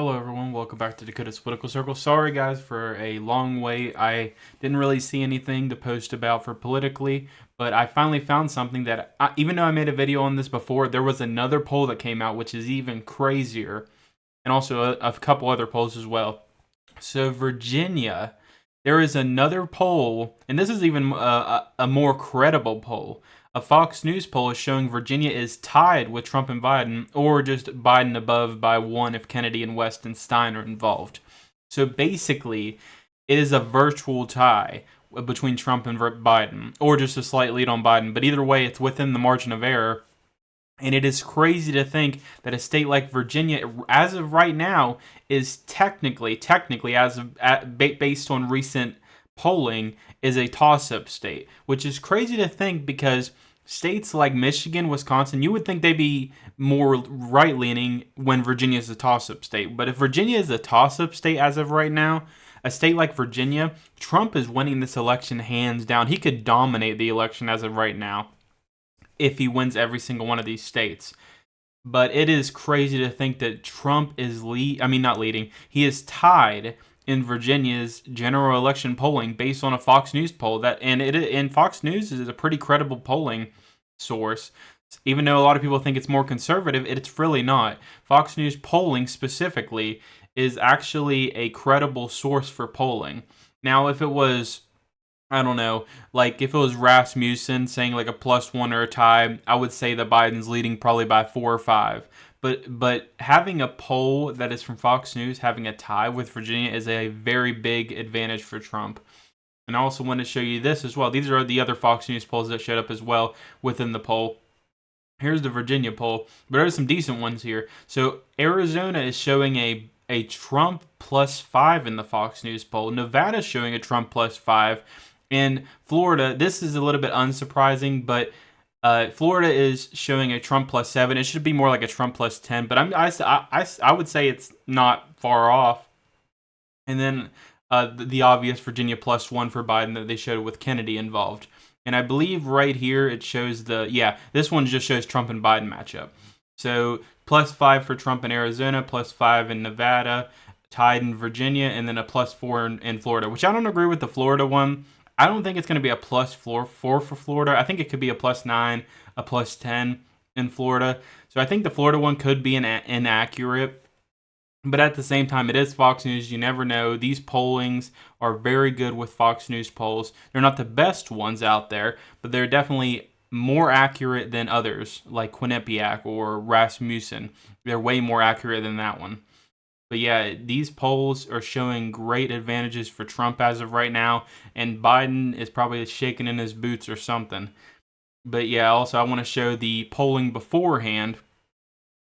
Hello everyone, welcome back to Dakota's Political Circle. Sorry guys for a long wait. I didn't really see anything to post about for politically, but I finally found something that, even though I made a video on this before, there was another poll that came out which is even crazier, and also a couple other polls as well. So Virginia, there is another poll, and this is even a more credible poll. A Fox News poll is showing Virginia is tied with Trump and Biden, or just Biden above by one if Kennedy and West and Stein are involved. So basically, it is a virtual tie between Trump and Biden, or just a slight lead on Biden. But either way, it's within the margin of error. And it is crazy to think that a state like Virginia, as of right now, is technically, based on recent polling, is a toss-up state, which is crazy to think because states like Michigan, Wisconsin, you would think they'd be more right-leaning when Virginia is a toss-up state. But if Virginia is a toss-up state as of right now, a state like Virginia, Trump is winning this election hands down. He could dominate the election as of right now if he wins every single one of these states. But it is crazy to think that Trump is not leading. He is tied in Virginia's general election polling based on a Fox News poll and Fox News is a pretty credible polling source. Even though a lot of people think it's more conservative, it's really not. Fox News polling specifically is actually a credible source for polling. Now, if it was, I don't know, like if it was Rasmussen saying like a +1 or a tie, I would say that Biden's leading probably by 4 or 5. But having a poll that is from Fox News having a tie with Virginia is a very big advantage for Trump. And I also want to show you this as well. These are the other Fox News polls that showed up as well within the poll. Here's the Virginia poll, but there are some decent ones here. So Arizona is showing a Trump +5 in the Fox News poll. Nevada is showing a Trump +5. In Florida, this is a little bit unsurprising, but Florida is showing a Trump +7. It should be more like a Trump +10, but I would say it's not far off. And then the obvious Virginia +1 for Biden that they showed with Kennedy involved. And I believe right here it shows this one just shows Trump and Biden matchup. So +5 for Trump in Arizona, +5 in Nevada, tied in Virginia, and then a +4 in Florida, which I don't agree with the Florida one. I don't think it's going to be a +4 for Florida. I think it could be a +9, a +10 in Florida. So I think the Florida one could be inaccurate. But at the same time, it is Fox News. You never know. These pollings are very good with Fox News polls. They're not the best ones out there, but they're definitely more accurate than others, like Quinnipiac or Rasmussen. They're way more accurate than that one. But yeah, these polls are showing great advantages for Trump as of right now, and Biden is probably shaking in his boots or something. But yeah, also I want to show the polling beforehand,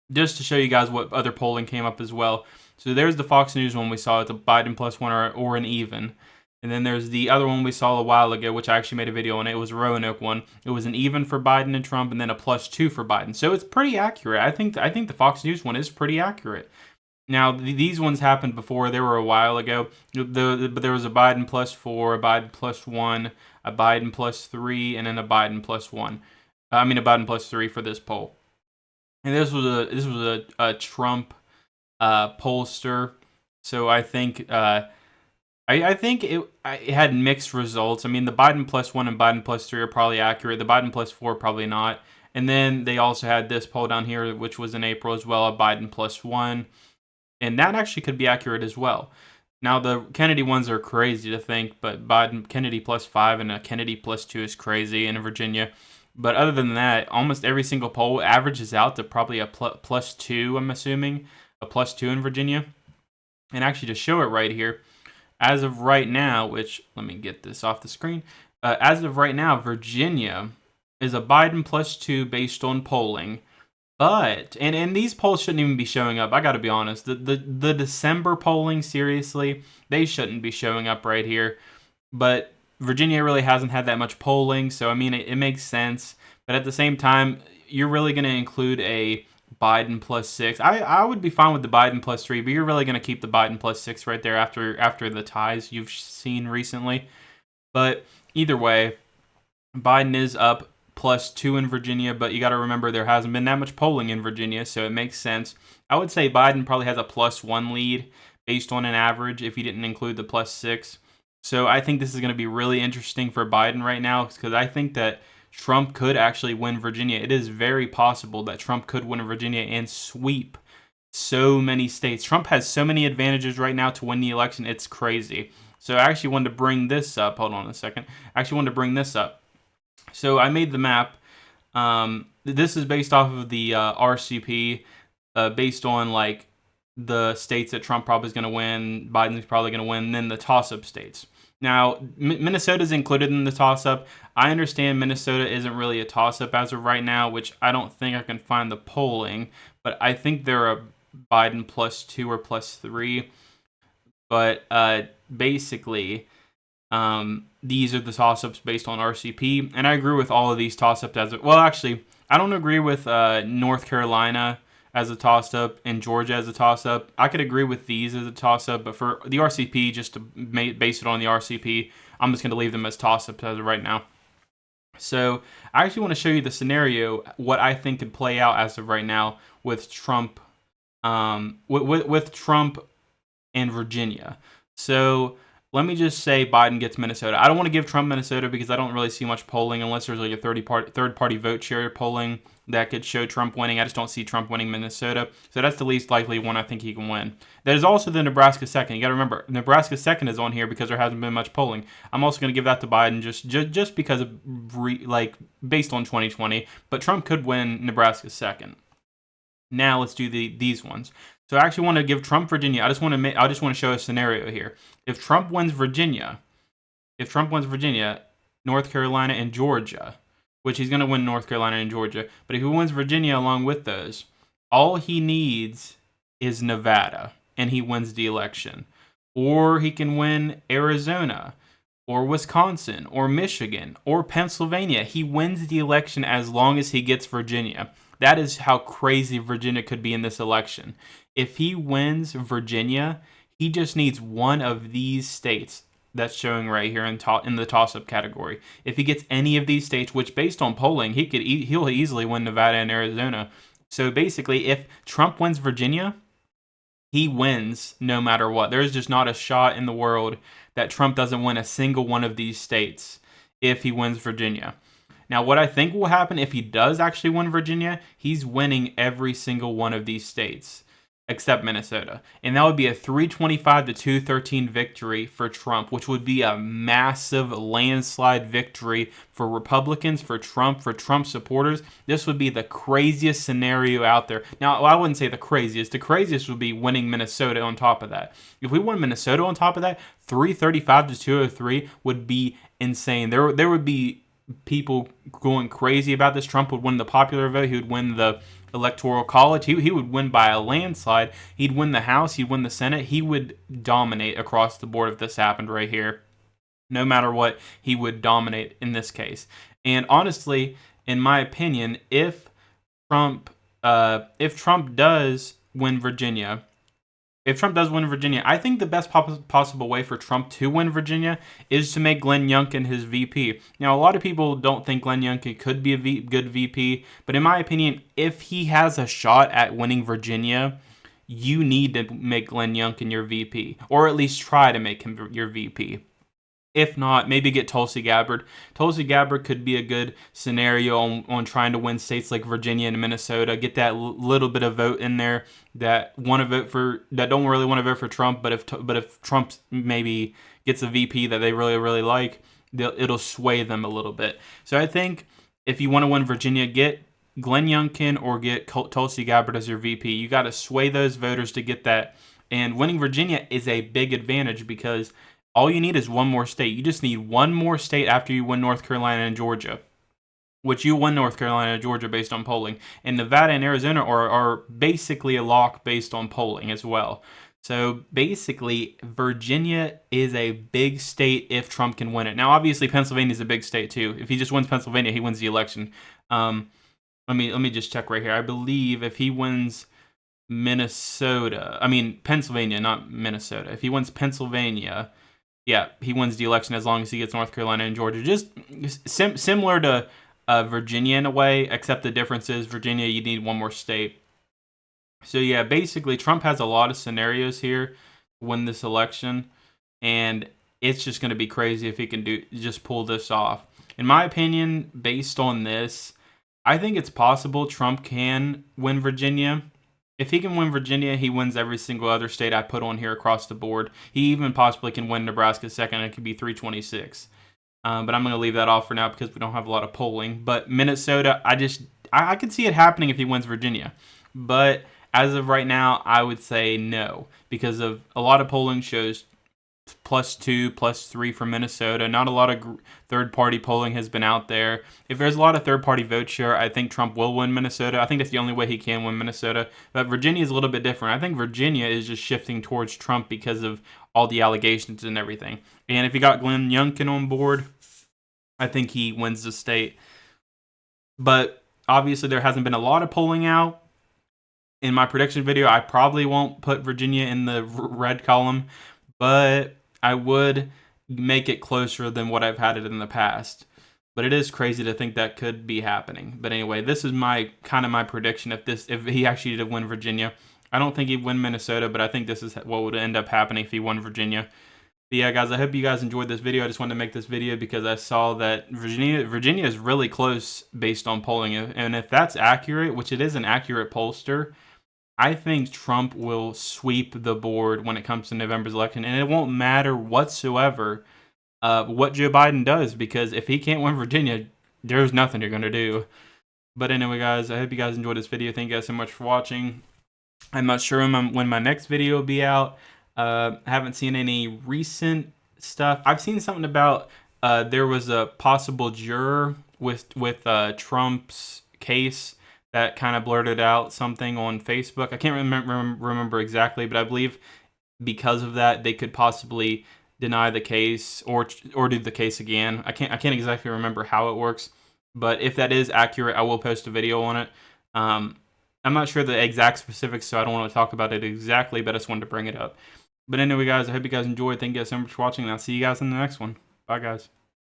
just to show you guys what other polling came up as well. So there's the Fox News one we saw. It's a Biden +1 or an even. And then there's the other one we saw a while ago, which I actually made a video on. It was a Roanoke one. It was an even for Biden and Trump, and then a +2 for Biden. So it's pretty accurate. I think the Fox News one is pretty accurate. Now, these ones happened before. They were a while ago. But there was a Biden +4, a Biden +1, a Biden +3, and then a Biden +1. A Biden +3 for this poll. And this was a Trump pollster. So I think I think it had mixed results. I mean, the Biden +1 and Biden +3 are probably accurate. The Biden +4 probably not. And then they also had this poll down here, which was in April as well, a Biden +1. And that actually could be accurate as well. Now, the Kennedy ones are crazy to think, but Kennedy +5 and a Kennedy +2 is crazy in Virginia. But other than that, almost every single poll averages out to probably a +2, I'm assuming. A +2 in Virginia. And actually, to show it right here, as of right now, which, let me get this off the screen. As of right now, Virginia is a Biden +2 based on polling. But, and these polls shouldn't even be showing up. I got to be honest. The December polling, seriously, they shouldn't be showing up right here. But Virginia really hasn't had that much polling, so I mean, it makes sense. But at the same time, you're really going to include a Biden +6. I would be fine with the Biden +3, but you're really going to keep the Biden +6 right there after the ties you've seen recently. But either way, Biden is up +2 in Virginia, but you got to remember there hasn't been that much polling in Virginia, so it makes sense. I would say Biden probably has a +1 lead based on an average if you didn't include the +6. So I think this is going to be really interesting for Biden right now because I think that Trump could actually win Virginia. It is very possible that Trump could win Virginia and sweep so many states. Trump has so many advantages right now to win the election. It's crazy. So I actually wanted to bring this up. Hold on a second. I actually wanted to bring this up. So I made the map. This is based off of the RCP, based on like the states that Trump probably is going to win, Biden's probably going to win, then the toss-up states. Now, Minnesota's included in the toss-up. I understand Minnesota isn't really a toss-up as of right now, which I don't think I can find the polling, but I think they're a Biden +2 or +3. But basically, these are the toss-ups based on RCP, and I agree with all of these toss-ups as well. Actually, I don't agree with North Carolina as a toss-up and Georgia as a toss-up. I could agree with these as a toss-up, but for the RCP, just to base it on the RCP, I'm just going to leave them as toss-ups as of right now. So I actually want to show you the scenario, what I think could play out as of right now with Trump, with Trump and Virginia. So let me just say Biden gets Minnesota. I don't want to give Trump Minnesota because I don't really see much polling unless there's like a third-party vote share polling that could show Trump winning. I just don't see Trump winning Minnesota. So that's the least likely one I think he can win. There's also the Nebraska second. You got to remember, Nebraska second is on here because there hasn't been much polling. I'm also going to give that to Biden just because of based on 2020. But Trump could win Nebraska second. Now let's do these ones. So I actually want to give Trump Virginia. I just want to show a scenario here. If Trump wins Virginia, North Carolina and Georgia, which he's going to win North Carolina and Georgia, but if he wins Virginia along with those, all he needs is Nevada, and he wins the election. Or he can win Arizona, or Wisconsin, or Michigan, or Pennsylvania. He wins the election as long as he gets Virginia. That is how crazy Virginia could be in this election. If he wins Virginia, he just needs one of these states that's showing right here in the toss-up category. If he gets any of these states, which based on polling, he'll easily win Nevada and Arizona. So basically, if Trump wins Virginia, he wins no matter what. There's just not a shot in the world that Trump doesn't win a single one of these states if he wins Virginia. Now, what I think will happen if he does actually win Virginia, he's winning every single one of these states except Minnesota. And that would be a 325 to 213 victory for Trump, which would be a massive landslide victory for Republicans, for Trump supporters. This would be the craziest scenario out there. Now, I wouldn't say the craziest. The craziest would be winning Minnesota on top of that. If we won Minnesota on top of that, 335 to 203 would be insane. There would be people going crazy about this. Trump would win the popular vote. He would win the electoral college. He would win by a landslide. He'd win the House. He'd win the Senate. He would dominate across the board if this happened right here. No matter what, he would dominate in this case. And honestly, in my opinion, if Trump does win Virginia, I think the best possible way for Trump to win Virginia is to make Glenn Youngkin his VP. Now, a lot of people don't think Glenn Youngkin could be a good VP, but in my opinion, if he has a shot at winning Virginia, you need to make Glenn Youngkin your VP, or at least try to make him your VP. If not, maybe get Tulsi Gabbard. Tulsi Gabbard could be a good scenario on trying to win states like Virginia and Minnesota. Get that little bit of vote in there that don't really want to vote for Trump, but if Trump maybe gets a VP that they really, really like, it'll sway them a little bit. So I think if you want to win Virginia, get Glenn Youngkin or get Tulsi Gabbard as your VP. You got to sway those voters to get that. And winning Virginia is a big advantage because all you need is one more state. You just need one more state after you win North Carolina and Georgia, which you win North Carolina and Georgia based on polling. And Nevada and Arizona are basically a lock based on polling as well. So basically, Virginia is a big state if Trump can win it. Now, obviously, Pennsylvania is a big state too. If he just wins Pennsylvania, he wins the election. Let me just check right here. I believe if he wins Pennsylvania, not Minnesota. If he wins Pennsylvania, yeah, he wins the election as long as he gets North Carolina and Georgia. Just similar to Virginia in a way, except the difference is Virginia, you need one more state. So yeah, basically Trump has a lot of scenarios here to win this election, and it's just going to be crazy if he can just pull this off. In my opinion, based on this, I think it's possible Trump can win Virginia. If he can win Virginia, he wins every single other state I put on here across the board. He even possibly can win Nebraska second. It could be 326. But I'm going to leave that off for now because we don't have a lot of polling. But Minnesota, I could see it happening if he wins Virginia. But as of right now, I would say no because of a lot of polling shows +2, +3 for Minnesota. Not a lot of third-party polling has been out there. If there's a lot of third-party vote share, I think Trump will win Minnesota. I think that's the only way he can win Minnesota. But Virginia is a little bit different. I think Virginia is just shifting towards Trump because of all the allegations and everything. And if you got Glenn Youngkin on board, I think he wins the state. But obviously there hasn't been a lot of polling out. In my prediction video, I probably won't put Virginia in the red column, but I would make it closer than what I've had it in the past. But it is crazy to think that could be happening. But anyway, this is my prediction if he actually did win Virginia. I don't think he'd win Minnesota, but I think this is what would end up happening if he won Virginia. But yeah, guys, I hope you guys enjoyed this video. I just wanted to make this video because I saw that Virginia is really close based on polling. And if that's accurate, which it is an accurate pollster, I think Trump will sweep the board when it comes to November's election. And it won't matter whatsoever what Joe Biden does, because if he can't win Virginia, there's nothing you're going to do. But anyway, guys, I hope you guys enjoyed this video. Thank you guys so much for watching. I'm not sure when my next video will be out. I haven't seen any recent stuff. I've seen something about there was a possible juror with Trump's case that kind of blurted out something on Facebook. I can't remember exactly, but I believe because of that they could possibly deny the case or do the case again. I can't exactly remember how it works, but if that is accurate, I will post a video on it. I'm not sure the exact specifics, so I don't want to talk about it exactly, but I just wanted to bring it up. But anyway, guys, I hope you guys enjoyed. Thank you guys so much for watching, and I'll see you guys in the next one. Bye, guys.